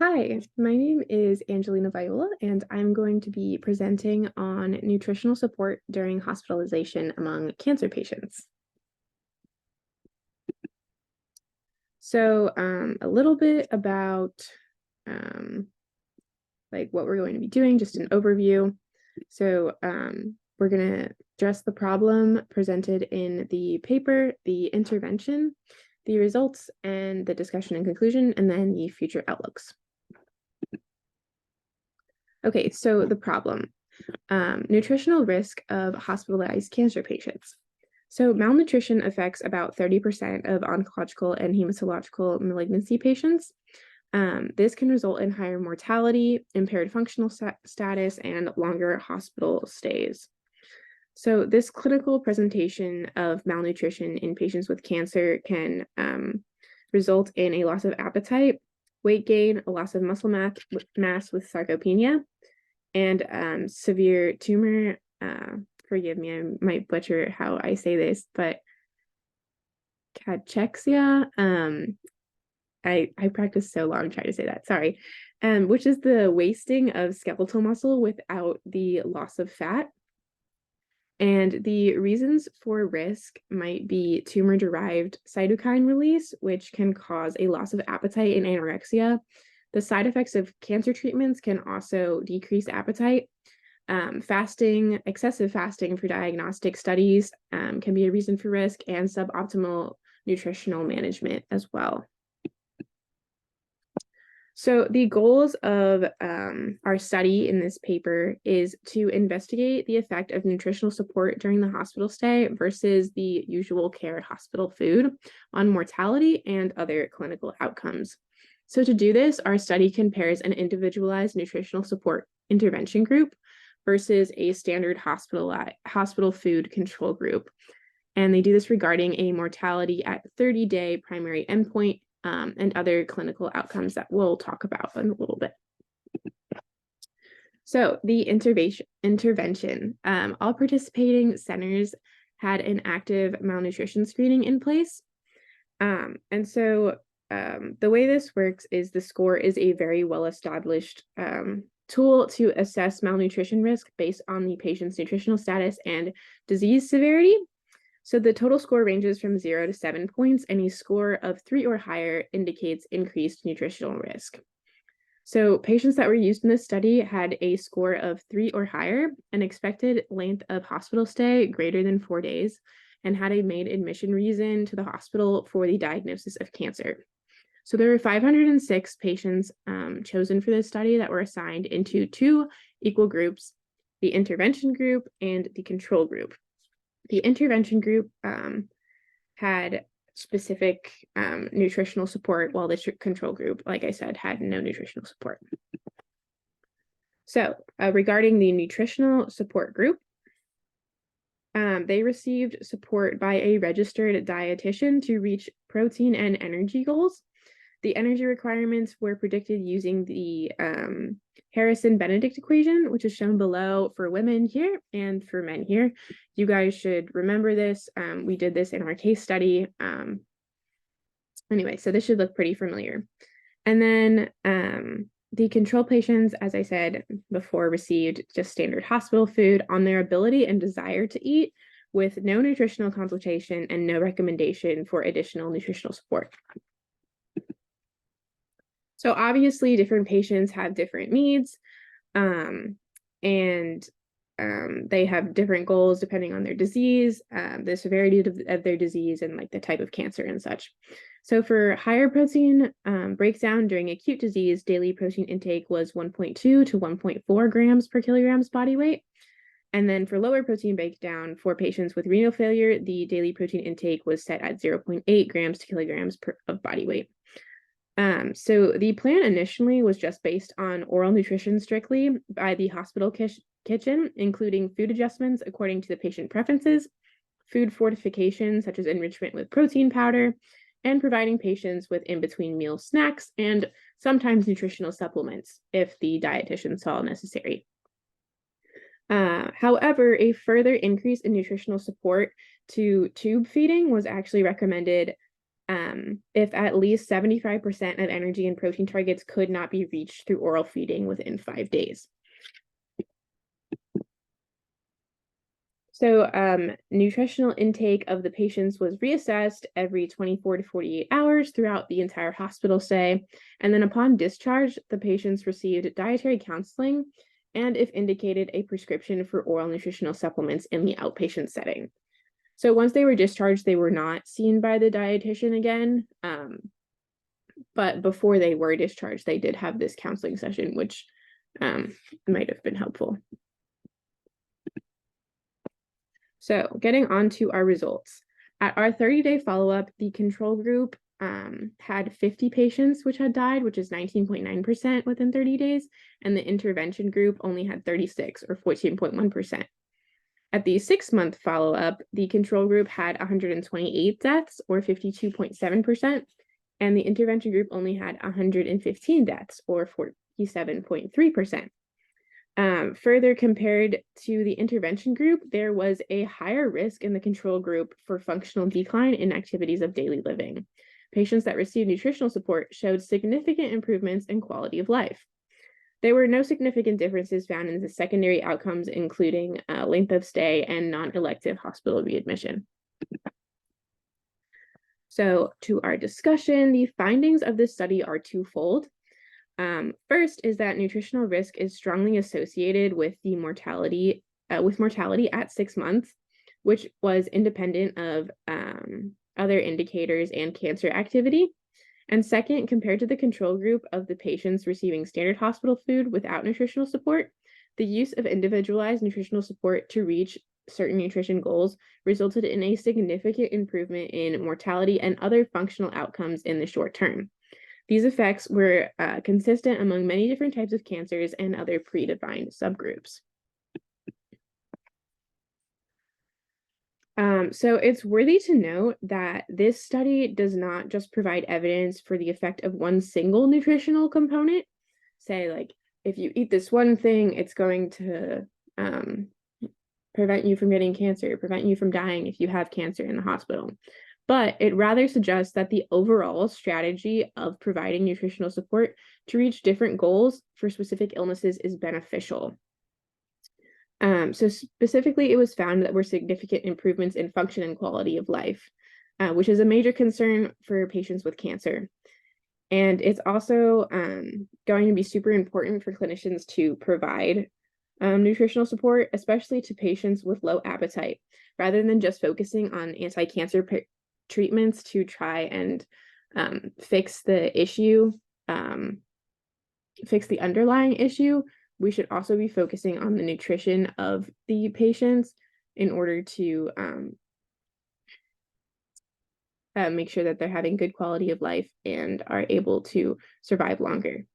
Hi, my name is Angelina Viola, and I'm going to be presenting on nutritional support during hospitalization among cancer patients. A little bit about um, like what we're going to be doing, just an overview. We're going to address the problem presented in the paper, the intervention, the results, and the discussion and conclusion, and then the future outlooks. Okay, so the problem. Nutritional risk of hospitalized cancer patients. So, malnutrition affects about 30% of oncological and hematological malignancy patients. This can result in higher mortality, impaired functional status, and longer hospital stays. So, this clinical presentation of malnutrition in patients with cancer can result in a loss of appetite, weight gain, a loss of muscle mass with sarcopenia, and severe tumor. Forgive me, I might butcher how I say this, but cachexia. I practiced so long trying to say that. Sorry. Which is the wasting of skeletal muscle without the loss of fat. And the reasons for risk might be tumor-derived cytokine release, which can cause a loss of appetite and anorexia. The side effects of cancer treatments can also decrease appetite. Fasting, excessive fasting for diagnostic studies can be a reason for risk, and suboptimal nutritional management as well. So the goals of our study in this paper is to investigate the effect of nutritional support during the hospital stay versus the usual care hospital food on mortality and other clinical outcomes. So to do this, our study compares an individualized nutritional support intervention group versus a standard hospital food control group. And they do this regarding a mortality at 30-day primary endpoint and other clinical outcomes that we'll talk about in a little bit. So the intervention, all participating centers had an active malnutrition screening in place. The way this works is the score is a very well-established tool to assess malnutrition risk based on the patient's nutritional status and disease severity. So the total score ranges from 0 to 7 points, and a score of 3 or higher indicates increased nutritional risk. So patients that were used in this study had a score of 3 or higher, an expected length of hospital stay greater than 4 days, and had a main admission reason to the hospital for the diagnosis of cancer. So there were 506 patients chosen for this study that were assigned into 2 equal groups, the intervention group and the control group. The intervention group had specific nutritional support, while the control group, like I said, had no nutritional support. So regarding the nutritional support group, they received support by a registered dietitian to reach protein and energy goals. The energy requirements were predicted using the Harrison-Benedict equation, which is shown below for women here and for men here. You guys should remember this. We did this in our case study. Anyway, so this should look pretty familiar. And then the control patients, as I said before, received just standard hospital food on their ability and desire to eat, with no nutritional consultation and no recommendation for additional nutritional support. So obviously different patients have different needs, and they have different goals depending on their disease, the severity of their disease, and like the type of cancer and such. So for higher protein breakdown during acute disease, daily protein intake was 1.2 to 1.4 grams per kilograms body weight. And then for lower protein breakdown for patients with renal failure, the daily protein intake was set at 0.8 grams to kilograms of body weight. So the plan initially was just based on oral nutrition strictly by the hospital kitchen, including food adjustments according to the patient preferences, food fortification, such as enrichment with protein powder, and providing patients with in-between meal snacks and sometimes nutritional supplements if the dietitian saw necessary. However, a further increase in nutritional support to tube feeding was actually recommended if at least 75% of energy and protein targets could not be reached through oral feeding within 5 days. So nutritional intake of the patients was reassessed every 24 to 48 hours throughout the entire hospital stay. And then upon discharge, the patients received dietary counseling and, if indicated, a prescription for oral nutritional supplements in the outpatient setting. So once they were discharged, they were not seen by the dietitian again. But before they were discharged, they did have this counseling session, which might have been helpful. So getting on to our results. At our 30-day follow-up, the control group had 50 patients which had died, which is 19.9% within 30 days, and the intervention group only had 36 or 14.1%. At the 6-month follow-up, the control group had 128 deaths or 52.7%, and the intervention group only had 115 deaths or 47.3%. Further, compared to the intervention group, there was a higher risk in the control group for functional decline in activities of daily living. Patients that received nutritional support showed significant improvements in quality of life. There were no significant differences found in the secondary outcomes, including length of stay and non-elective hospital readmission. So to our discussion, the findings of this study are twofold. First is that nutritional risk is strongly associated with the mortality at 6 months, which was independent of other indicators and cancer activity. And second, compared to the control group of the patients receiving standard hospital food without nutritional support, the use of individualized nutritional support to reach certain nutrition goals resulted in a significant improvement in mortality and other functional outcomes in the short term. These effects were consistent among many different types of cancers and other predefined subgroups. So it's worthy to note that this study does not just provide evidence for the effect of one single nutritional component. Say, like, if you eat this one thing, it's going to prevent you from getting cancer, prevent you from dying if you have cancer in the hospital. But it rather suggests that the overall strategy of providing nutritional support to reach different goals for specific illnesses is beneficial. So specifically, it was found that there were significant improvements in function and quality of life, which is a major concern for patients with cancer. And it's also going to be super important for clinicians to provide nutritional support, especially to patients with low appetite, rather than just focusing on anti-cancer treatments to try and fix the issue, fix the underlying issue. We should also be focusing on the nutrition of the patients in order to make sure that they're having good quality of life and are able to survive longer.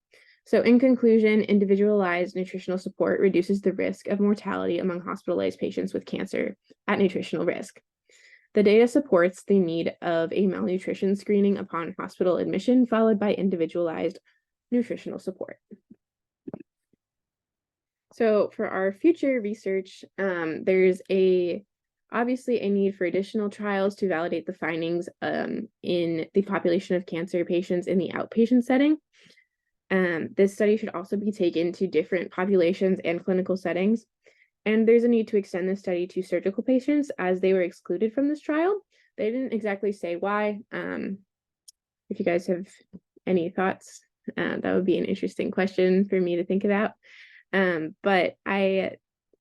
So in conclusion, individualized nutritional support reduces the risk of mortality among hospitalized patients with cancer at nutritional risk. The data supports the need of a malnutrition screening upon hospital admission, followed by individualized nutritional support. So for our future research, there's obviously a need for additional trials to validate the findings in the population of cancer patients in the outpatient setting. This study should also be taken to different populations and clinical settings. And there's a need to extend this study to surgical patients as they were excluded from this trial. They didn't exactly say why. If you guys have any thoughts, that would be an interesting question for me to think about. But I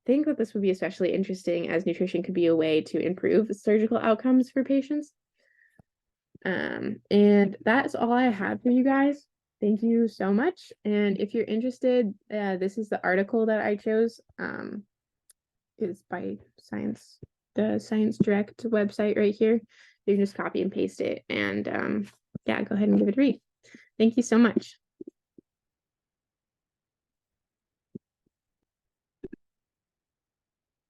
think that this would be especially interesting as nutrition could be a way to improve surgical outcomes for patients. And that's all I have for you guys. Thank you so much. And if you're interested, this is the article that I chose. It's by the Science Direct website right here. You can just copy and paste it and yeah, go ahead and give it a read. Thank you so much.